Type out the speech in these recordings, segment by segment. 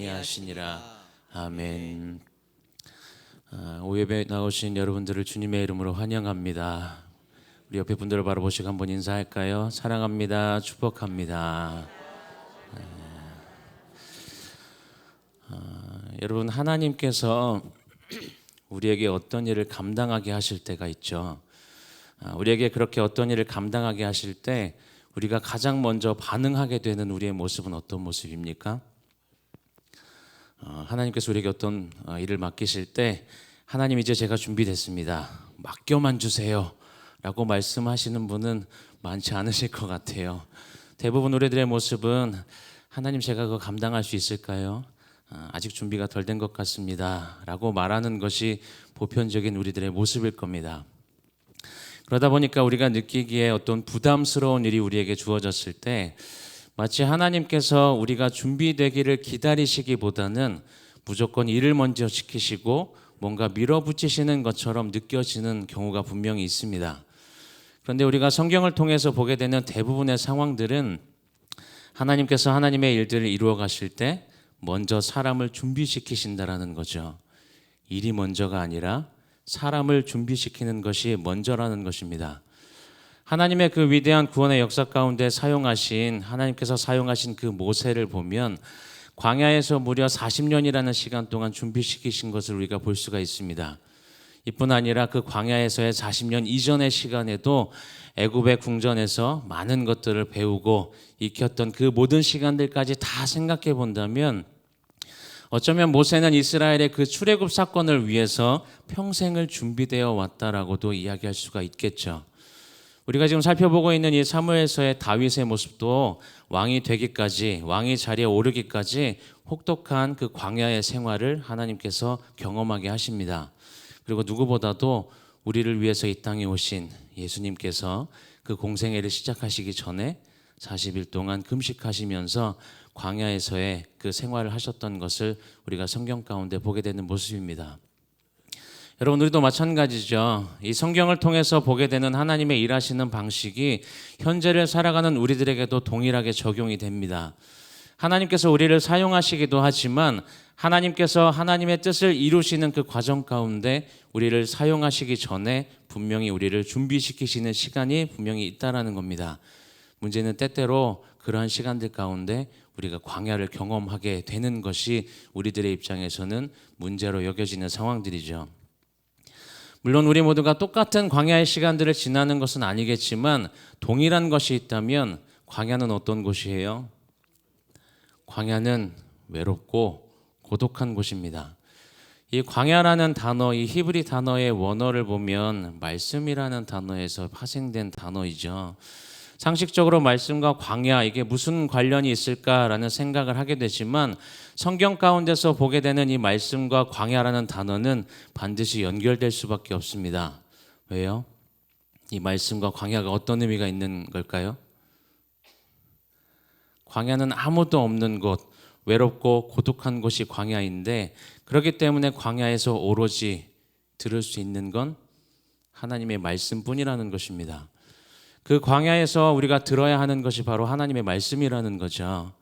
하시니라. 아멘. 오예배 나오신 여러분들을 주님의 이름으로 환영합니다. 우리 옆에 분들을 바라보시고 한번 인사할까요? 사랑합니다. 축복합니다. 여러분, 하나님께서 우리에게 어떤 일을 감당하게 하실 때가 있죠. 우리에게 그렇게 어떤 일을 감당하게 하실 때 우리가 가장 먼저 반응하게 되는 우리의 모습은 어떤 모습입니까? 하나님께서 우리에게 어떤 일을 맡기실 때 하나님, 이제 제가 준비됐습니다, 맡겨만 주세요 라고 말씀하시는 분은 많지 않으실 것 같아요. 대부분 우리들의 모습은 하나님, 제가 그거 감당할 수 있을까요? 아직 준비가 덜 된 것 같습니다 라고 말하는 것이 보편적인 우리들의 모습일 겁니다. 그러다 보니까 우리가 느끼기에 어떤 부담스러운 일이 우리에게 주어졌을 때 마치 하나님께서 우리가 준비되기를 기다리시기보다는 무조건 일을 먼저 시키시고 뭔가 밀어붙이시는 것처럼 느껴지는 경우가 분명히 있습니다. 그런데 우리가 성경을 통해서 보게 되는 대부분의 상황들은 하나님께서 하나님의 일들을 이루어 가실 때 먼저 사람을 준비시키신다라는 거죠. 일이 먼저가 아니라 사람을 준비시키는 것이 먼저라는 것입니다. 하나님의 그 위대한 구원의 역사 가운데 하나님께서 사용하신 그 모세를 보면 광야에서 무려 40년이라는 시간 동안 준비시키신 것을 우리가 볼 수가 있습니다. 이뿐 아니라 그 광야에서의 40년 이전의 시간에도 애굽의 궁전에서 많은 것들을 배우고 익혔던 그 모든 시간들까지 다 생각해 본다면 어쩌면 모세는 이스라엘의 그 출애굽 사건을 위해서 평생을 준비되어 왔다라고도 이야기할 수가 있겠죠. 우리가 지금 살펴보고 있는 이 사무엘서의 다윗의 모습도 왕이 되기까지, 왕이 자리에 오르기까지 혹독한 그 광야의 생활을 하나님께서 경험하게 하십니다. 그리고 누구보다도 우리를 위해서 이 땅에 오신 예수님께서 그 공생애를 시작하시기 전에 40일 동안 금식하시면서 광야에서의 그 생활을 하셨던 것을 우리가 성경 가운데 보게 되는 모습입니다. 여러분, 우리도 마찬가지죠. 이 성경을 통해서 보게 되는 하나님의 일하시는 방식이 현재를 살아가는 우리들에게도 동일하게 적용이 됩니다. 하나님께서 우리를 사용하시기도 하지만 하나님께서 하나님의 뜻을 이루시는 그 과정 가운데 우리를 사용하시기 전에 분명히 우리를 준비시키시는 시간이 분명히 있다라는 겁니다. 문제는 때때로 그러한 시간들 가운데 우리가 광야를 경험하게 되는 것이 우리들의 입장에서는 문제로 여겨지는 상황들이죠. 물론 우리 모두가 똑같은 광야의 시간들을 지나는 것은 아니겠지만 동일한 것이 있다면 광야는 어떤 곳이에요? 광야는 외롭고 고독한 곳입니다. 이 광야라는 단어, 이 히브리 단어의 원어를 보면 말씀이라는 단어에서 파생된 단어이죠. 상식적으로 말씀과 광야, 이게 무슨 관련이 있을까라는 생각을 하게 되지만 성경 가운데서 보게 되는 이 말씀과 광야라는 단어는 반드시 연결될 수밖에 없습니다. 왜요? 이 말씀과 광야가 어떤 의미가 있는 걸까요? 광야는 아무도 없는 곳, 외롭고 고독한 곳이 광야인데, 그렇기 때문에 광야에서 오로지 들을 수 있는 건 하나님의 말씀뿐이라는 것입니다. 그 광야에서 우리가 들어야 하는 것이 바로 하나님의 말씀이라는 거죠.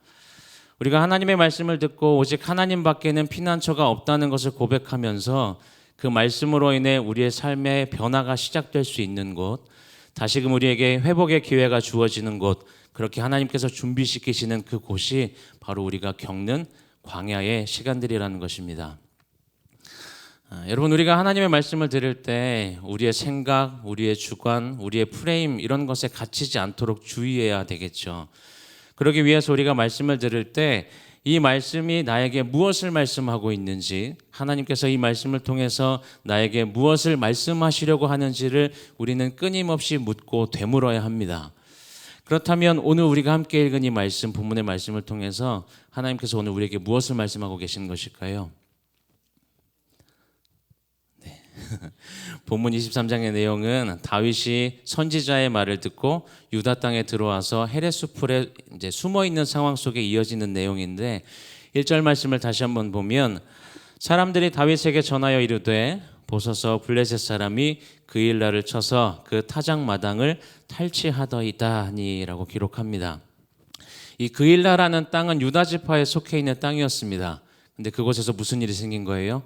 우리가 하나님의 말씀을 듣고 오직 하나님밖에는 피난처가 없다는 것을 고백하면서 그 말씀으로 인해 우리의 삶의 변화가 시작될 수 있는 곳, 다시금 우리에게 회복의 기회가 주어지는 곳, 그렇게 하나님께서 준비시키시는 그 곳이 바로 우리가 겪는 광야의 시간들이라는 것입니다. 여러분, 우리가 하나님의 말씀을 들을 때 우리의 생각, 우리의 주관, 우리의 프레임 이런 것에 갇히지 않도록 주의해야 되겠죠. 그러기 위해서 우리가 말씀을 들을 때 이 말씀이 나에게 무엇을 말씀하고 있는지, 하나님께서 이 말씀을 통해서 나에게 무엇을 말씀하시려고 하는지를 우리는 끊임없이 묻고 되물어야 합니다. 그렇다면 오늘 우리가 함께 읽은 이 말씀, 본문의 말씀을 통해서 하나님께서 오늘 우리에게 무엇을 말씀하고 계시는 것일까요? 본문 23장의 내용은 다윗이 선지자의 말을 듣고 유다 땅에 들어와서 헤레스 풀에 이제 숨어 있는 상황 속에 이어지는 내용인데, 1절 말씀을 다시 한번 보면 사람들이 다윗에게 전하여 이르되 보소서 블레셋 사람이 그일라를 쳐서 그 타작 마당을 탈취하더이다니라고 기록합니다. 이 그일라라는 땅은 유다 지파에 속해 있는 땅이었습니다. 근데 그곳에서 무슨 일이 생긴 거예요?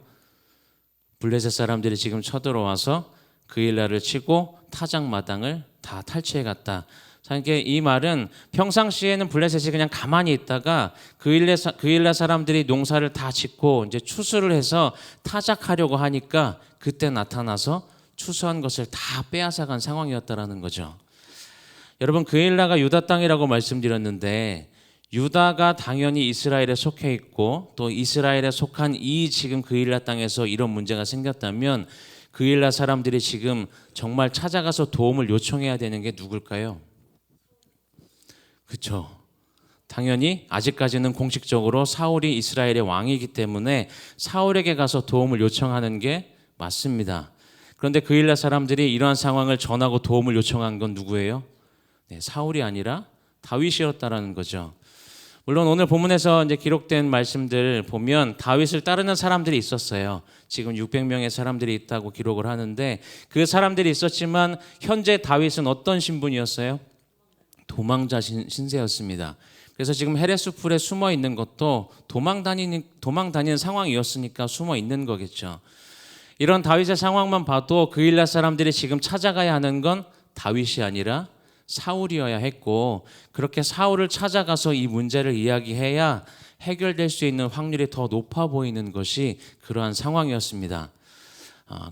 블레셋 사람들이 지금 쳐들어와서 그일라를 치고 타작마당을 다 탈취해 갔다. 이 말은 평상시에는 블레셋이 그냥 가만히 있다가 그일라 사람들이 농사를 다 짓고 이제 추수를 해서 타작하려고 하니까 그때 나타나서 추수한 것을 다 빼앗아간 상황이었다라는 거죠. 여러분, 그일라가 유다 땅이라고 말씀드렸는데 유다가 당연히 이스라엘에 속해 있고 또 이스라엘에 속한 이 지금 그일라 땅에서 이런 문제가 생겼다면 그일라 사람들이 지금 정말 찾아가서 도움을 요청해야 되는 게 누굴까요? 그렇죠. 당연히 아직까지는 공식적으로 사울이 이스라엘의 왕이기 때문에 사울에게 가서 도움을 요청하는 게 맞습니다. 그런데 그일라 사람들이 이러한 상황을 전하고 도움을 요청한 건 누구예요? 네, 사울이 아니라 다윗이었다라는 거죠. 물론 오늘 본문에서 이제 기록된 말씀들 보면 다윗을 따르는 사람들이 있었어요. 지금 600명의 사람들이 있다고 기록을 하는데 그 사람들이 있었지만 현재 다윗은 어떤 신분이었어요? 도망자 신세였습니다. 그래서 지금 헤레스풀에 숨어 있는 것도 도망 다니는 상황이었으니까 숨어 있는 거겠죠. 이런 다윗의 상황만 봐도 그일라 사람들이 지금 찾아가야 하는 건 다윗이 아니라 사울이어야 했고 그렇게 사울을 찾아가서 이 문제를 이야기해야 해결될 수 있는 확률이 더 높아 보이는 것이 그러한 상황이었습니다.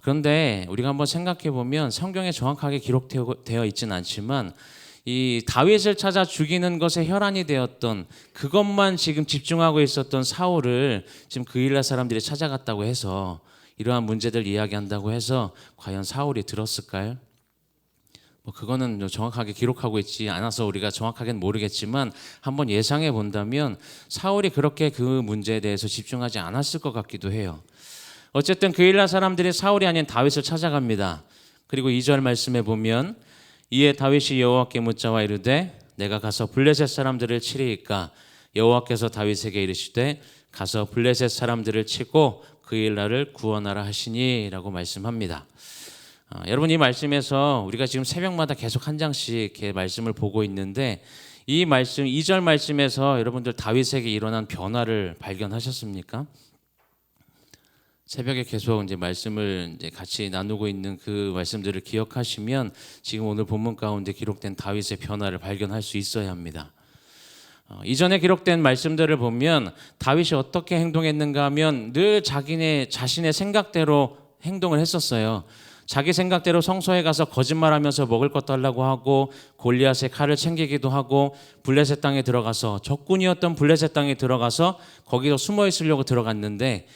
그런데 우리가 한번 생각해 보면 성경에 정확하게 기록되어 있지는 않지만 이 다윗을 찾아 죽이는 것에 혈안이 되었던 그것만 지금 집중하고 있었던 사울을 지금 그일라 사람들이 찾아갔다고 해서 이러한 문제들 이야기한다고 해서 과연 사울이 들었을까요? 그거는 정확하게 기록하고 있지 않아서 우리가 정확하게는 모르겠지만 한번 예상해 본다면 사울이 그렇게 그 문제에 대해서 집중하지 않았을 것 같기도 해요. 어쨌든 그일라 사람들이 사울이 아닌 다윗을 찾아갑니다. 그리고 2절 말씀에 보면 이에 다윗이 여호와께 묻자와 이르되 내가 가서 블레셋 사람들을 치리이까 여호와께서 다윗에게 이르시되 가서 블레셋 사람들을 치고 그일라를 구원하라 하시니 라고 말씀합니다. 여러분, 이 말씀에서 우리가 지금 새벽마다 계속 한 장씩 이렇게 말씀을 보고 있는데 이 말씀 2절 말씀에서 여러분들 다윗에게 일어난 변화를 발견하셨습니까? 새벽에 계속 이제 말씀을 이제 같이 나누고 있는 그 말씀들을 기억하시면 지금 오늘 본문 가운데 기록된 다윗의 변화를 발견할 수 있어야 합니다. 이전에 기록된 말씀들을 보면 다윗이 어떻게 행동했는가 하면 늘 자신의 생각대로 행동을 했었어요. 자기 생각대로 성소에 가서 거짓말하면서 먹을 것 달라고 하고 골리앗의 칼을 챙기기도 하고 블레셋 땅에 들어가서 적군이었던 블레셋 땅에 들어가서 거기서 숨어 있으려고 들어갔는데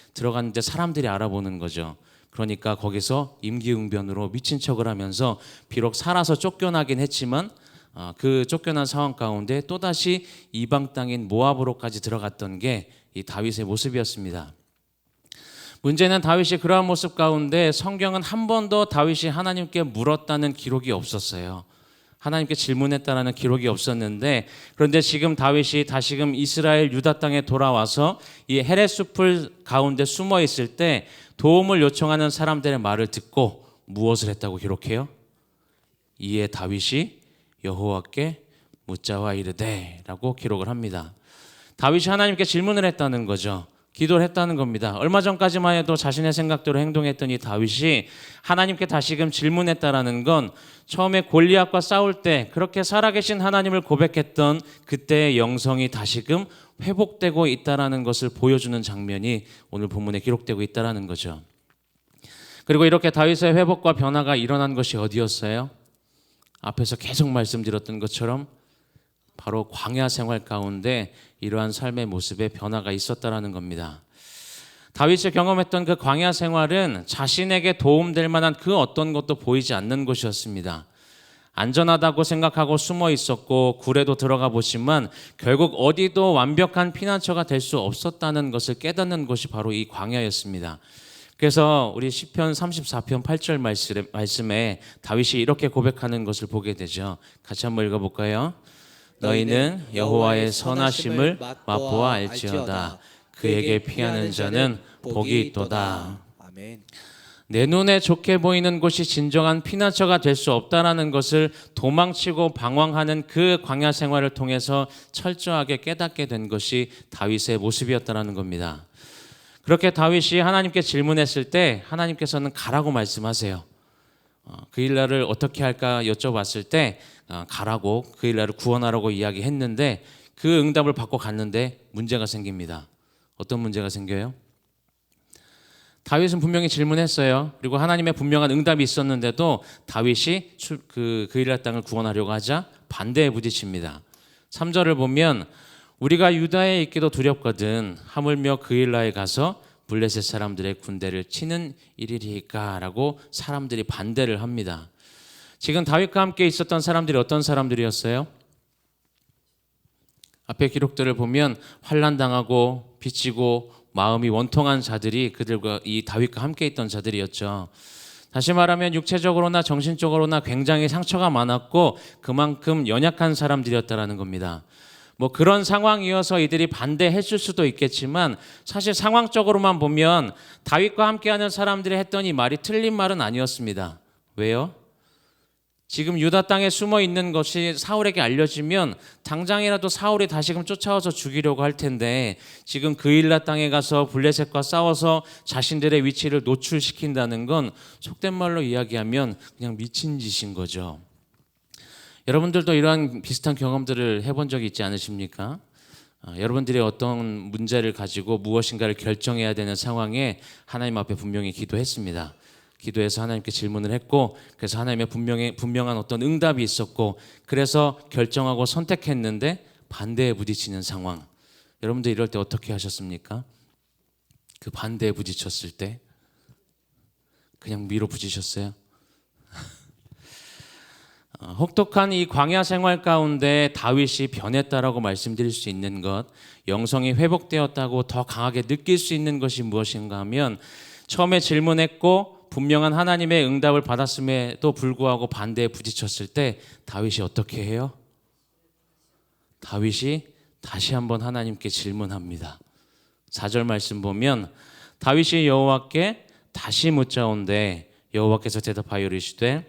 사람들이 알아보는 거죠. 그러니까 거기서 임기응변으로 미친 척을 하면서 비록 살아서 쫓겨나긴 했지만 그 쫓겨난 상황 가운데 또다시 이방 땅인 모압으로까지 들어갔던 게 이 다윗의 모습이었습니다. 문제는 다윗이 그러한 모습 가운데 성경은 한 번도 다윗이 하나님께 물었다는 기록이 없었어요. 하나님께 질문했다라는 기록이 없었는데 그런데 지금 다윗이 다시금 이스라엘 유다 땅에 돌아와서 이 헤레스풀 가운데 숨어 있을 때 도움을 요청하는 사람들의 말을 듣고 무엇을 했다고 기록해요? 이에 다윗이 여호와께 묻자와 이르되 라고 기록을 합니다. 다윗이 하나님께 질문을 했다는 거죠. 기도를 했다는 겁니다. 얼마 전까지만 해도 자신의 생각대로 행동했던 이 다윗이 하나님께 다시금 질문했다라는 건 처음에 골리앗과 싸울 때 그렇게 살아계신 하나님을 고백했던 그때의 영성이 다시금 회복되고 있다라는 것을 보여주는 장면이 오늘 본문에 기록되고 있다라는 거죠. 그리고 이렇게 다윗의 회복과 변화가 일어난 것이 어디였어요? 앞에서 계속 말씀드렸던 것처럼 바로 광야 생활 가운데 이러한 삶의 모습에 변화가 있었다라는 겁니다. 다윗이 경험했던 그 광야 생활은 자신에게 도움될 만한 그 어떤 것도 보이지 않는 곳이었습니다. 안전하다고 생각하고 숨어 있었고 굴에도 들어가 보지만 결국 어디도 완벽한 피난처가 될 수 없었다는 것을 깨닫는 곳이 바로 이 광야였습니다. 그래서 우리 시편 34편 8절 말씀에 다윗이 이렇게 고백하는 것을 보게 되죠. 같이 한번 읽어볼까요? 너희는 여호와의 선하심을 맛보아 알지어다. 그에게 피하는 자는 복이 있도다. 아멘. 내 눈에 좋게 보이는 곳이 진정한 피난처가 될 수 없다라는 것을 도망치고 방황하는 그 광야 생활을 통해서 철저하게 깨닫게 된 것이 다윗의 모습이었다라는 겁니다. 그렇게 다윗이 하나님께 질문했을 때 하나님께서는 가라고 말씀하세요. 그 일날을 어떻게 할까 여쭤봤을 때 가라고, 그 일날을 구원하라고 이야기했는데 그 응답을 받고 갔는데 문제가 생깁니다. 어떤 문제가 생겨요? 다윗은 분명히 질문했어요. 그리고 하나님의 분명한 응답이 있었는데도 다윗이 그 일날 땅을 구원하려고 하자 반대에 부딪힙니다. 3절을 보면 우리가 유다에 있기도 두렵거든 하물며 그 일날에 가서 블레셋 사람들의 군대를 치는 일이리까 라고 사람들이 반대를 합니다. 지금 다윗과 함께 있었던 사람들이 어떤 사람들이었어요? 앞에 기록들을 보면 환난당하고 빚지고 마음이 원통한 자들이 그들과 이 다윗과 함께 있던 자들이었죠. 다시 말하면 육체적으로나 정신적으로나 굉장히 상처가 많았고 그만큼 연약한 사람들이었다라는 겁니다. 뭐 그런 상황이어서 이들이 반대했을 수도 있겠지만 사실 상황적으로만 보면 다윗과 함께하는 사람들이 했던 이 말이 틀린 말은 아니었습니다. 왜요? 지금 유다 땅에 숨어 있는 것이 사울에게 알려지면 당장이라도 사울이 다시금 쫓아와서 죽이려고 할 텐데 지금 그일라 땅에 가서 블레셋과 싸워서 자신들의 위치를 노출시킨다는 건 속된 말로 이야기하면 그냥 미친 짓인 거죠. 여러분들도 이러한 비슷한 경험들을 해본 적이 있지 않으십니까? 여러분들이 어떤 문제를 가지고 무엇인가를 결정해야 되는 상황에 하나님 앞에 분명히 기도했습니다. 기도해서 하나님께 질문을 했고 그래서 하나님의 분명한 어떤 응답이 있었고 그래서 결정하고 선택했는데 반대에 부딪히는 상황. 여러분들 이럴 때 어떻게 하셨습니까? 그 반대에 부딪혔을 때 그냥 밀어붙이셨어요? 혹독한 이 광야 생활 가운데 다윗이 변했다라고 말씀드릴 수 있는 것, 영성이 회복되었다고 더 강하게 느낄 수 있는 것이 무엇인가 하면 처음에 질문했고 분명한 하나님의 응답을 받았음에도 불구하고 반대에 부딪혔을 때 다윗이 어떻게 해요? 다윗이 다시 한번 하나님께 질문합니다. 4절 말씀 보면 다윗이 여호와께 다시 묻자온데 여호와께서 대답하여 이르시되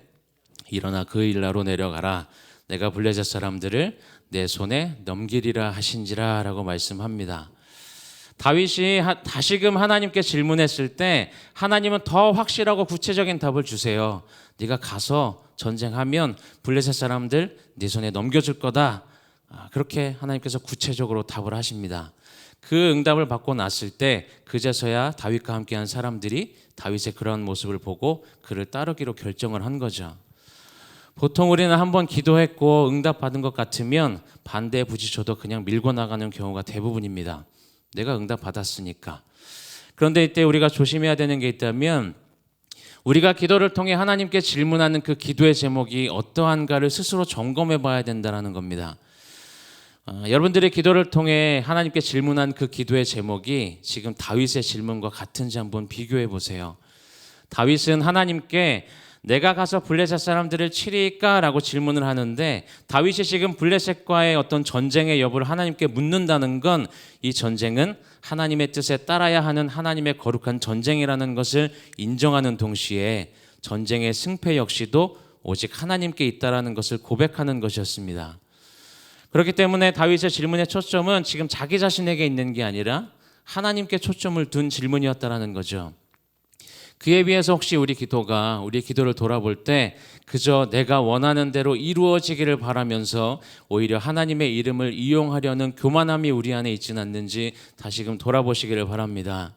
일어나 그 일나로 내려가라 내가 블레셋 사람들을 내 손에 넘기리라 하신지라 라고 말씀합니다. 다윗이 다시금 하나님께 질문했을 때 하나님은 더 확실하고 구체적인 답을 주세요. 네가 가서 전쟁하면 블레셋 사람들 네 손에 넘겨줄 거다. 그렇게 하나님께서 구체적으로 답을 하십니다. 그 응답을 받고 났을 때 그제서야 다윗과 함께한 사람들이 다윗의 그런 모습을 보고 그를 따르기로 결정을 한 거죠. 보통 우리는 한번 기도했고 응답받은 것 같으면 반대에 부딪혀도 그냥 밀고 나가는 경우가 대부분입니다. 내가 응답받았으니까. 그런데 이때 우리가 조심해야 되는 게 있다면 우리가 기도를 통해 하나님께 질문하는 그 기도의 제목이 어떠한가를 스스로 점검해 봐야 된다는 겁니다. 여러분들의 기도를 통해 하나님께 질문한 그 기도의 제목이 지금 다윗의 질문과 같은지 한번 비교해 보세요. 다윗은 하나님께 내가 가서 블레셋 사람들을 치리까? 라고 질문을 하는데 다윗이 지금 블레셋과의 어떤 전쟁의 여부를 하나님께 묻는다는 건 이 전쟁은 하나님의 뜻에 따라야 하는 하나님의 거룩한 전쟁이라는 것을 인정하는 동시에 전쟁의 승패 역시도 오직 하나님께 있다라는 것을 고백하는 것이었습니다. 그렇기 때문에 다윗의 질문의 초점은 지금 자기 자신에게 있는 게 아니라 하나님께 초점을 둔 질문이었다라는 거죠. 그에 비해서 혹시 우리의 기도를 돌아볼 때 그저 내가 원하는 대로 이루어지기를 바라면서 오히려 하나님의 이름을 이용하려는 교만함이 우리 안에 있지는 않는지 다시금 돌아보시기를 바랍니다.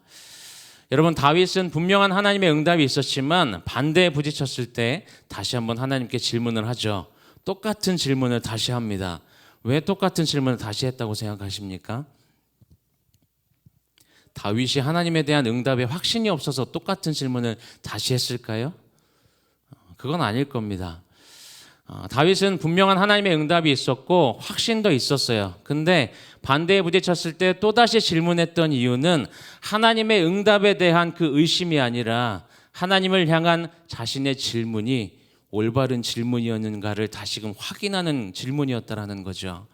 여러분 다윗은 분명한 하나님의 응답이 있었지만 반대에 부딪혔을 때 다시 한번 하나님께 질문을 하죠. 똑같은 질문을 다시 합니다. 왜 똑같은 질문을 다시 했다고 생각하십니까? 다윗이 하나님에 대한 응답에 확신이 없어서 똑같은 질문을 다시 했을까요? 그건 아닐 겁니다. 다윗은 분명한 하나님의 응답이 있었고 확신도 있었어요. 근데 반대에 부딪혔을 때 또다시 질문했던 이유는 하나님의 응답에 대한 그 의심이 아니라 하나님을 향한 자신의 질문이 올바른 질문이었는가를 다시금 확인하는 질문이었다라는 거죠.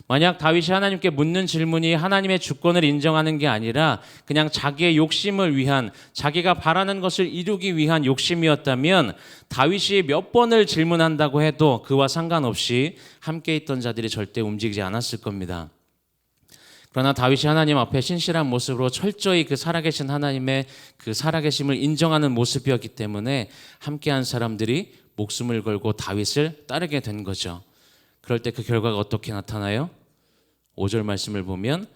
만약 다윗이 하나님께 묻는 질문이 하나님의 주권을 인정하는 게 아니라 그냥 자기의 욕심을 위한, 자기가 바라는 것을 이루기 위한 욕심이었다면 다윗이 몇 번을 질문한다고 해도 그와 상관없이 함께 있던 자들이 절대 움직이지 않았을 겁니다. 그러나 다윗이 하나님 앞에 신실한 모습으로 철저히 그 살아계신 하나님의 그 살아계심을 인정하는 모습이었기 때문에 함께한 사람들이 목숨을 걸고 다윗을 따르게 된 거죠. 그럴 때 그 결과가 어떻게 나타나요? 5절 말씀을 보면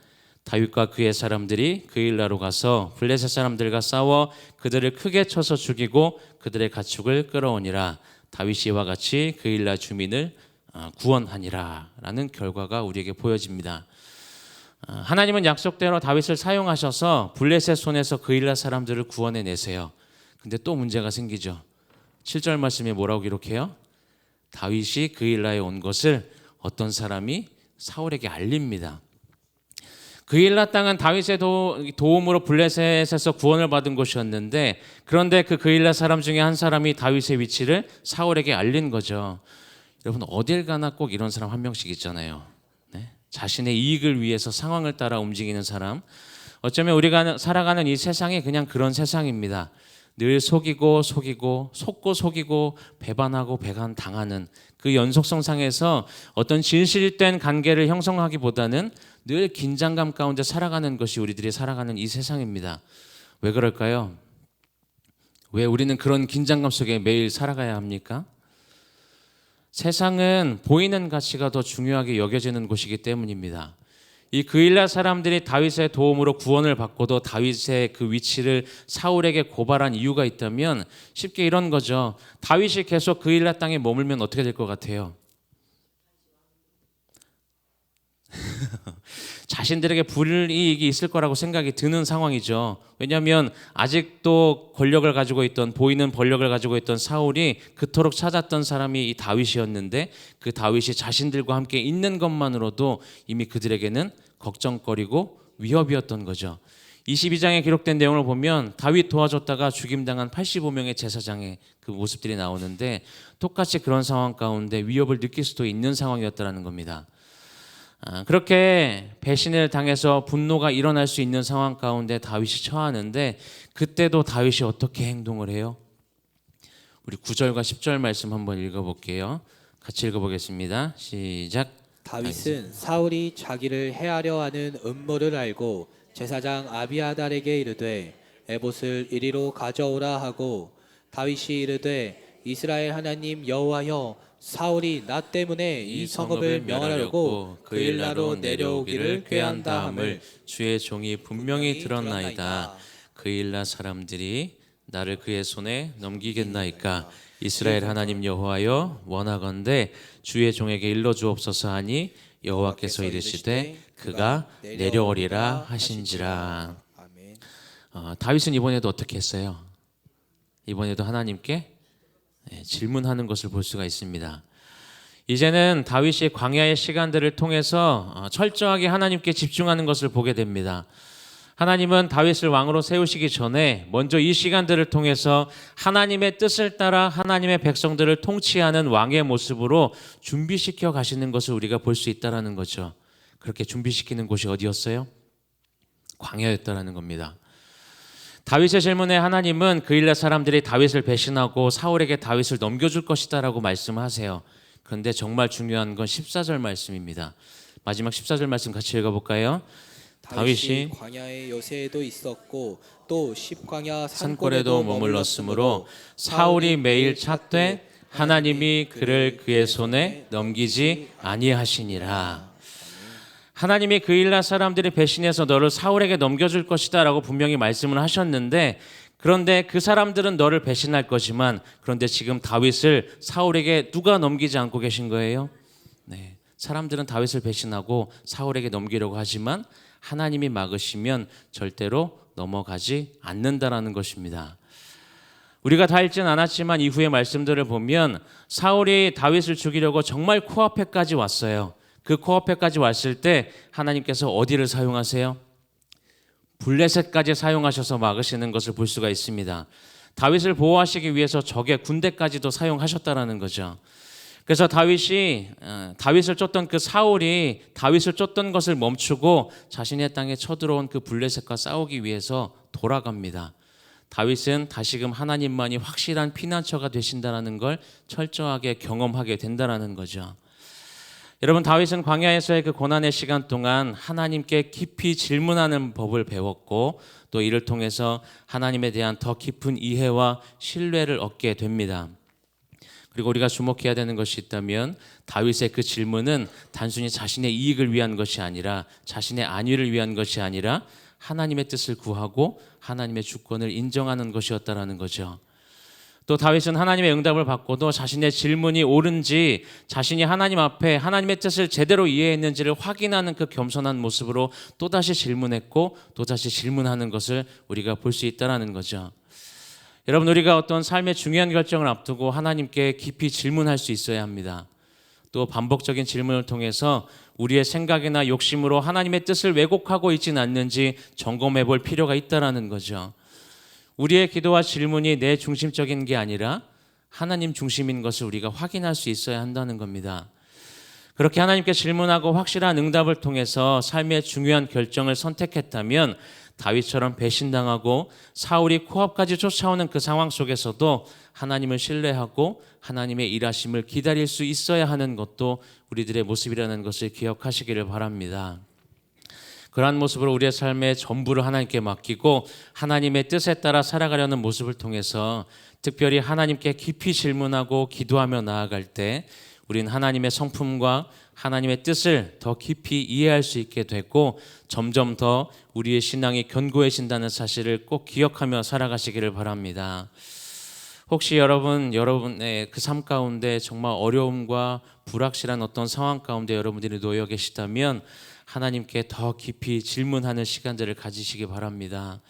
다윗과 그의 사람들이 그일라로 가서 블레셋 사람들과 싸워 그들을 크게 쳐서 죽이고 그들의 가축을 끌어오니라. 다윗이 이와 같이 그일라 주민을 구원하니라 라는 결과가 우리에게 보여집니다. 하나님은 약속대로 다윗을 사용하셔서 블레셋 손에서 그일라 사람들을 구원해내세요. 근데 또 문제가 생기죠. 7절 말씀에 뭐라고 기록해요? 다윗이 그일라에 온 것을 어떤 사람이 사울에게 알립니다. 그일라 땅은 다윗의 도움으로 블레셋에서 구원을 받은 곳이었는데, 그런데 그 그일라 사람 중에 한 사람이 다윗의 위치를 사울에게 알린 거죠. 여러분, 어딜 가나 꼭 이런 사람 한 명씩 있잖아요. 네? 자신의 이익을 위해서 상황을 따라 움직이는 사람. 어쩌면 우리가 살아가는 이 세상이 그냥 그런 세상입니다. 늘 속이고 속고 속이고 배반하고 배반당하는 그 연속성상에서 어떤 진실된 관계를 형성하기보다는 늘 긴장감 가운데 살아가는 것이 우리들이 살아가는 이 세상입니다. 왜 그럴까요? 왜 우리는 그런 긴장감 속에 매일 살아가야 합니까? 세상은 보이는 가치가 더 중요하게 여겨지는 곳이기 때문입니다. 이 그일라 사람들이 다윗의 도움으로 구원을 받고도 다윗의 그 위치를 사울에게 고발한 이유가 있다면 쉽게 이런 거죠. 다윗이 계속 그일라 땅에 머물면 어떻게 될 것 같아요? 자신들에게 불이익이 있을 거라고 생각이 드는 상황이죠. 왜냐하면 아직도 권력을 가지고 있던, 보이는 권력을 가지고 있던 사울이 그토록 찾았던 사람이 이 다윗이었는데, 그 다윗이 자신들과 함께 있는 것만으로도 이미 그들에게는 걱정거리고 위협이었던 거죠. 22장에 기록된 내용을 보면 다윗 도와줬다가 죽임당한 85명의 제사장의 그 모습들이 나오는데, 똑같이 그런 상황 가운데 위협을 느낄 수도 있는 상황이었다는 겁니다. 그렇게 배신을 당해서 분노가 일어날 수 있는 상황 가운데 다윗이 처하는데, 그때도 다윗이 어떻게 행동을 해요? 우리 9절과 10절 말씀 한번 읽어볼게요. 같이 읽어보겠습니다. 시작. 다윗은 사울이 자기를 해하려 하는 음모를 알고 제사장 아비아달에게 이르되 에봇을 이리로 가져오라 하고, 다윗이 이르되 이스라엘 하나님 여호와여, 사울이 나 때문에 이 성읍을 명하려고 그일라로 내려오기를 꾀한다 함을 주의 종이 분명히 들었나이다. 그일라 사람들이 나를 그의 손에 넘기겠나이까? 이스라엘 하나님 여호와여, 원하건대 주의 종에게 일러주옵소서 하니 여호와께서 이르시되 그가 내려오리라 하신지라. 다윗은 이번에도 어떻게 했어요? 이번에도 하나님께 질문하는 것을 볼 수가 있습니다. 이제는 다윗이 광야의 시간들을 통해서 철저하게 하나님께 집중하는 것을 보게 됩니다. 하나님은 다윗을 왕으로 세우시기 전에 먼저 이 시간들을 통해서 하나님의 뜻을 따라 하나님의 백성들을 통치하는 왕의 모습으로 준비시켜 가시는 것을 우리가 볼 수 있다는 거죠. 그렇게 준비시키는 곳이 어디였어요? 광야였다는 겁니다. 다윗의 질문에 하나님은 그일라 사람들이 다윗을 배신하고 사울에게 다윗을 넘겨줄 것이다 라고 말씀하세요. 그런데 정말 중요한 건 14절 말씀입니다. 마지막 14절 말씀 같이 읽어볼까요? 다윗이 광야의 요새에도 있었고 또 십광야 산골에도 머물렀으므로 사울이 매일 찾되 하나님이 그를 그의 손에 넘기지 아니하시니라. 하나님이 그일라 사람들이 배신해서 너를 사울에게 넘겨줄 것이다 라고 분명히 말씀을 하셨는데, 그런데 그 사람들은 너를 배신할 거지만, 그런데 지금 다윗을 사울에게 누가 넘기지 않고 계신 거예요? 네, 사람들은 다윗을 배신하고 사울에게 넘기려고 하지만 하나님이 막으시면 절대로 넘어가지 않는다라는 것입니다. 우리가 다 읽진 않았지만 이후의 말씀들을 보면 사울이 다윗을 죽이려고 정말 코앞에까지 왔어요. 그 코앞에까지 왔을 때 하나님께서 어디를 사용하세요? 블레셋까지 사용하셔서 막으시는 것을 볼 수가 있습니다. 다윗을 보호하시기 위해서 적의 군대까지도 사용하셨다라는 거죠. 그래서 다윗을 쫓던 그 사울이 다윗을 쫓던 것을 멈추고 자신의 땅에 쳐들어온 그 블레셋과 싸우기 위해서 돌아갑니다. 다윗은 다시금 하나님만이 확실한 피난처가 되신다는 걸 철저하게 경험하게 된다는 거죠. 여러분, 다윗은 광야에서의 그 고난의 시간 동안 하나님께 깊이 질문하는 법을 배웠고 또 이를 통해서 하나님에 대한 더 깊은 이해와 신뢰를 얻게 됩니다. 그리고 우리가 주목해야 되는 것이 있다면 다윗의 그 질문은 단순히 자신의 이익을 위한 것이 아니라, 자신의 안위를 위한 것이 아니라 하나님의 뜻을 구하고 하나님의 주권을 인정하는 것이었다라는 거죠. 또 다윗은 하나님의 응답을 받고도 자신의 질문이 옳은지, 자신이 하나님 앞에 하나님의 뜻을 제대로 이해했는지를 확인하는 그 겸손한 모습으로 또다시 질문했고 또다시 질문하는 것을 우리가 볼 수 있다는 거죠. 여러분, 우리가 어떤 삶의 중요한 결정을 앞두고 하나님께 깊이 질문할 수 있어야 합니다. 또 반복적인 질문을 통해서 우리의 생각이나 욕심으로 하나님의 뜻을 왜곡하고 있지는 않는지 점검해 볼 필요가 있다는 거죠. 우리의 기도와 질문이 내 중심적인 게 아니라 하나님 중심인 것을 우리가 확인할 수 있어야 한다는 겁니다. 그렇게 하나님께 질문하고 확실한 응답을 통해서 삶의 중요한 결정을 선택했다면 다윗처럼 배신당하고 사울이 코앞까지 쫓아오는 그 상황 속에서도 하나님을 신뢰하고 하나님의 일하심을 기다릴 수 있어야 하는 것도 우리들의 모습이라는 것을 기억하시기를 바랍니다. 그러한 모습으로 우리의 삶의 전부를 하나님께 맡기고 하나님의 뜻에 따라 살아가려는 모습을 통해서 특별히 하나님께 깊이 질문하고 기도하며 나아갈 때 우리는 하나님의 성품과 하나님의 뜻을 더 깊이 이해할 수 있게 되고 점점 더 우리의 신앙이 견고해진다는 사실을 꼭 기억하며 살아가시기를 바랍니다. 혹시 여러분의 그 삶 가운데 정말 어려움과 불확실한 어떤 상황 가운데 여러분들이 놓여 계시다면 하나님께 더 깊이 질문하는 시간들을 가지시기 바랍니다.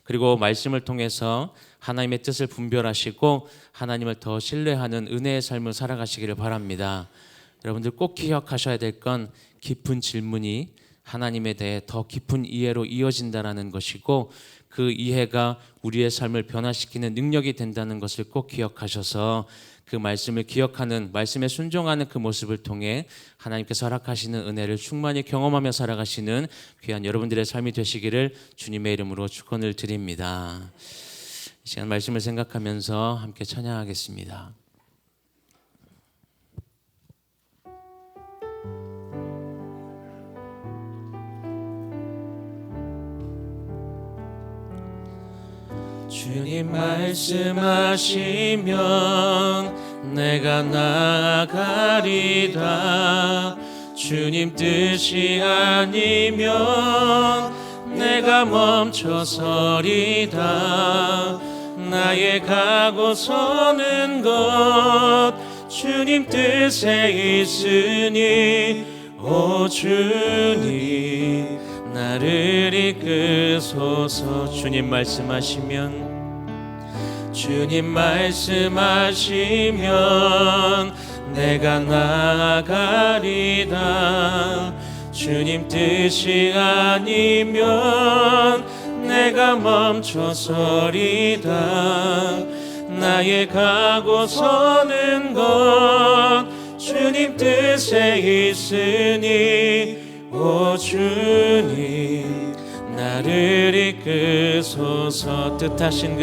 그리고 말씀을 통해서 하나님의 뜻을 분별하시고 하나님을 더 신뢰하는 은혜의 삶을 살아가시기를 바랍니다. 여러분들 꼭 기억하셔야 될 건 깊은 질문이 하나님에 대해 더 깊은 이해로 이어진다는 것이고 그 이해가 우리의 삶을 변화시키는 능력이 된다는 것을 꼭 기억하셔서 그 말씀을 기억하는, 말씀에 순종하는 그 모습을 통해 하나님께서 허락하시는 은혜를 충만히 경험하며 살아가시는 귀한 여러분들의 삶이 되시기를 주님의 이름으로 축원을 드립니다. 이 시간 말씀을 생각하면서 함께 찬양하겠습니다. 주님 말씀하시면 내가 나아가리다. 주님 뜻이 아니면 내가 멈춰서리다. 나의 가고 서는 것 주님 뜻에 있으니 오 주님 나를 이끄소서. 주님 말씀하시면 내가 나아가리다. 주님 뜻이 아니면 내가 멈춰서리다. 나의 가고 서는 것 주님 뜻에 있으니 오 주님 나를 이끄소서. 뜻하신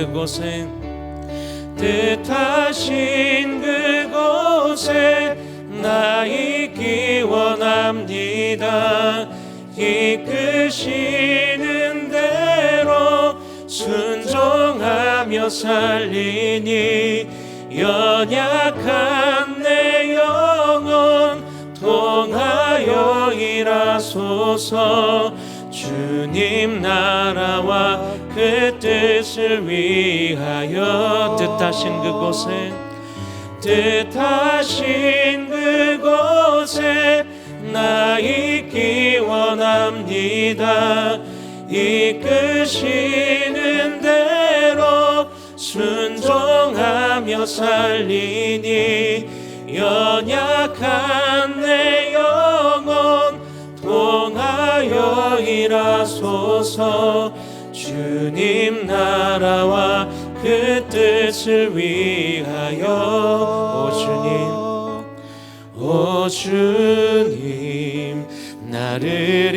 그곳에 나 있기 원합니다. 이끄시는 대로 순종하며 살리니 연약한 내 영혼 통하여 일하소서. 주님 나라와 그 뜻을 위하여 뜻하신 그곳에 나 있기 원합니다. 이끄시는 대로 순종하며 살리니 연약한 내 영혼 통하여 일하소서. 주님 나라와 그 뜻을 위하여 오 주님 나를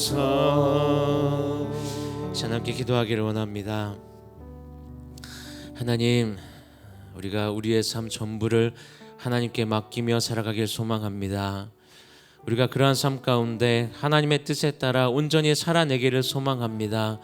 이끄소서. 하나님께 기도하기를 원합니다. 하나님, 우리가 우리의 삶 전부를 하나님께 맡기며 살아가길 소망합니다. 우리가 그러한 삶 가운데 하나님의 뜻에 따라 온전히 살아내기를 소망합니다.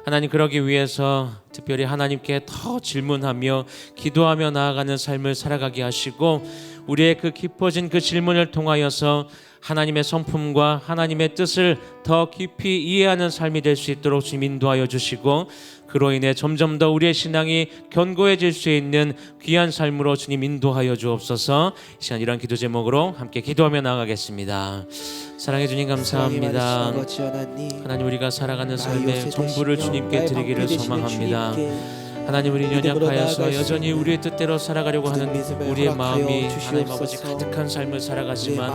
하나님, 그러기 위해서 특별히 하나님께 더 질문하며 기도하며 나아가는 삶을 살아가게 하시고, 우리의 그 깊어진 그 질문을 통하여서 하나님의 성품과 하나님의 뜻을 더 깊이 이해하는 삶이 될 수 있도록 주님 인도하여 주시고, 그로 인해 점점 더 우리의 신앙이 견고해질 수 있는 귀한 삶으로 주님 인도하여 주옵소서. 이 시간 이런 기도 제목으로 함께 기도하며 나아가겠습니다. 사랑해 주님 감사합니다. 하나님, 우리가 살아가는 삶의 전부를 주님께 드리기를 소망합니다. 하나님, 우리 연약하여서 여전히 우리의 뜻대로 살아가려고 하는 우리의 마음이 하나님 아버지 가득한 삶을 살아가지만,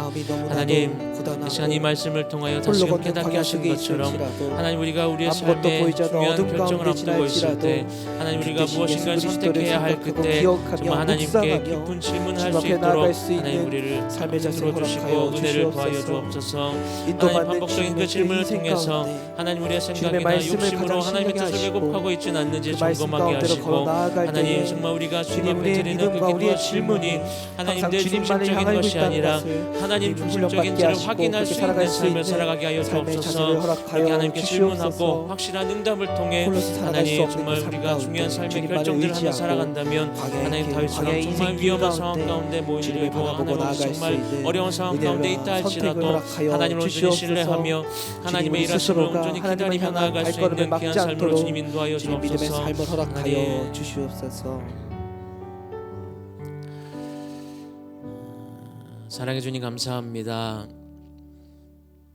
하나님 이 시간 이 말씀을 통하여 다시금 깨닫게 하신 것처럼 하나님, 우리가 우리의 삶에 중요한 결정을 앞두고 있을 때, 하나님 우리가 무엇인가를 선택해야 할 그때 정말 하나님께 깊은 질문할 수 있도록 하나님 우리를 들어주시고 은혜를 더하여 주옵소서. 하나님, 반복적인 그 질문을 통해서 하나님 우리의 생각이나 욕심으로 하나님의 뜻을 왜곡하고 있지는 않는지 점검하게 하시고, 하나님 정말 우리가 주님 앞에 드리는 그 기도와 질문이 하나님 내 중심적인 것이 아니라 하나님 중심적인지를 확인할 수 있는 삶을 살아가게 하여 주옵소서. 그렇게 하나님께 질문하고 확실한 응답을 통해 하나님 정말 우리가 중요한 삶의 결정들을 하며 살아간다면, 하나님 다윗처럼 정말 위험한 상황 가운데 모이고 하나님 정말 어려운 상황 가운데 있다 할지라도 하나님을 온전히 신뢰하며 하나님의 일하심을 온전히 기다리며 나아갈 수 있는 귀한 삶으로 주님 인도하여 주옵소서. 주시옵소서. 사랑해 주님 감사합니다.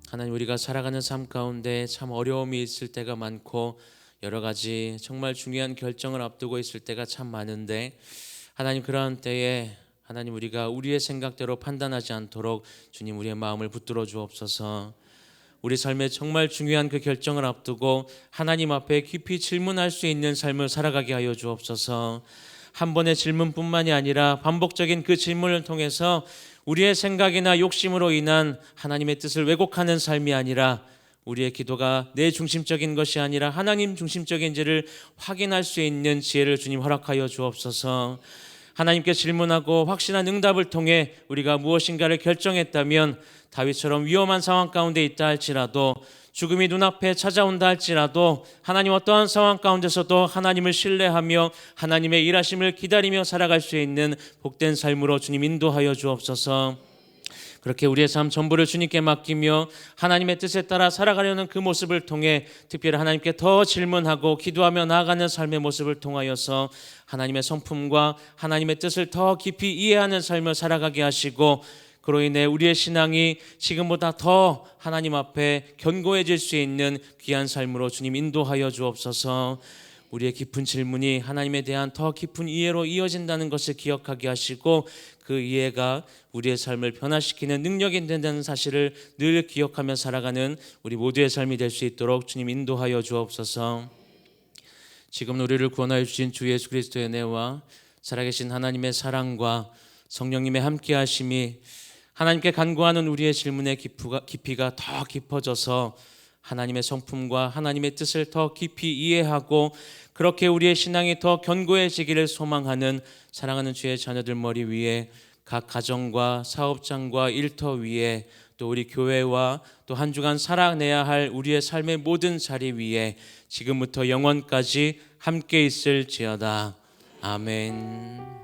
하나님, 우리가 살아가는 삶 가운데 참 어려움이 있을 때가 많고 여러 가지 정말 중요한 결정을 앞두고 있을 때가 참 많은데, 하나님 그러한 때에 하나님 우리가 우리의 생각대로 판단하지 않도록 주님 우리의 마음을 붙들어 주옵소서. 우리 삶에 정말 중요한 그 결정을 앞두고 하나님 앞에 깊이 질문할 수 있는 삶을 살아가게 하여 주옵소서. 한 번의 질문뿐만이 아니라 반복적인 그 질문을 통해서 우리의 생각이나 욕심으로 인한 하나님의 뜻을 왜곡하는 삶이 아니라, 우리의 기도가 내 중심적인 것이 아니라 하나님 중심적인지를 확인할 수 있는 지혜를 주님 허락하여 주옵소서. 하나님께 질문하고 확실한 응답을 통해 우리가 무엇인가를 결정했다면, 다윗처럼 위험한 상황 가운데 있다 할지라도, 죽음이 눈앞에 찾아온다 할지라도 하나님 어떠한 상황 가운데서도 하나님을 신뢰하며 하나님의 일하심을 기다리며 살아갈 수 있는 복된 삶으로 주님 인도하여 주옵소서. 그렇게 우리의 삶 전부를 주님께 맡기며 하나님의 뜻에 따라 살아가려는 그 모습을 통해 특별히 하나님께 더 질문하고 기도하며 나아가는 삶의 모습을 통하여서 하나님의 성품과 하나님의 뜻을 더 깊이 이해하는 삶을 살아가게 하시고, 그로 인해 우리의 신앙이 지금보다 더 하나님 앞에 견고해질 수 있는 귀한 삶으로 주님 인도하여 주옵소서. 우리의 깊은 질문이 하나님에 대한 더 깊은 이해로 이어진다는 것을 기억하게 하시고, 그 이해가 우리의 삶을 변화시키는 능력이 된다는 사실을 늘 기억하며 살아가는 우리 모두의 삶이 될 수 있도록 주님 인도하여 주옵소서. 지금 우리를 구원하여 주신 주 예수 그리스도의 은혜와 살아계신 하나님의 사랑과 성령님의 함께하심이 하나님께 간구하는 우리의 질문의 깊이가 더 깊어져서 하나님의 성품과 하나님의 뜻을 더 깊이 이해하고, 그렇게 우리의 신앙이 더 견고해지기를 소망하는 사랑하는 주의 자녀들 머리 위에, 각 가정과 사업장과 일터 위에, 또 우리 교회와 또 한 주간 살아내야 할 우리의 삶의 모든 자리 위에 지금부터 영원까지 함께 있을지어다. 아멘.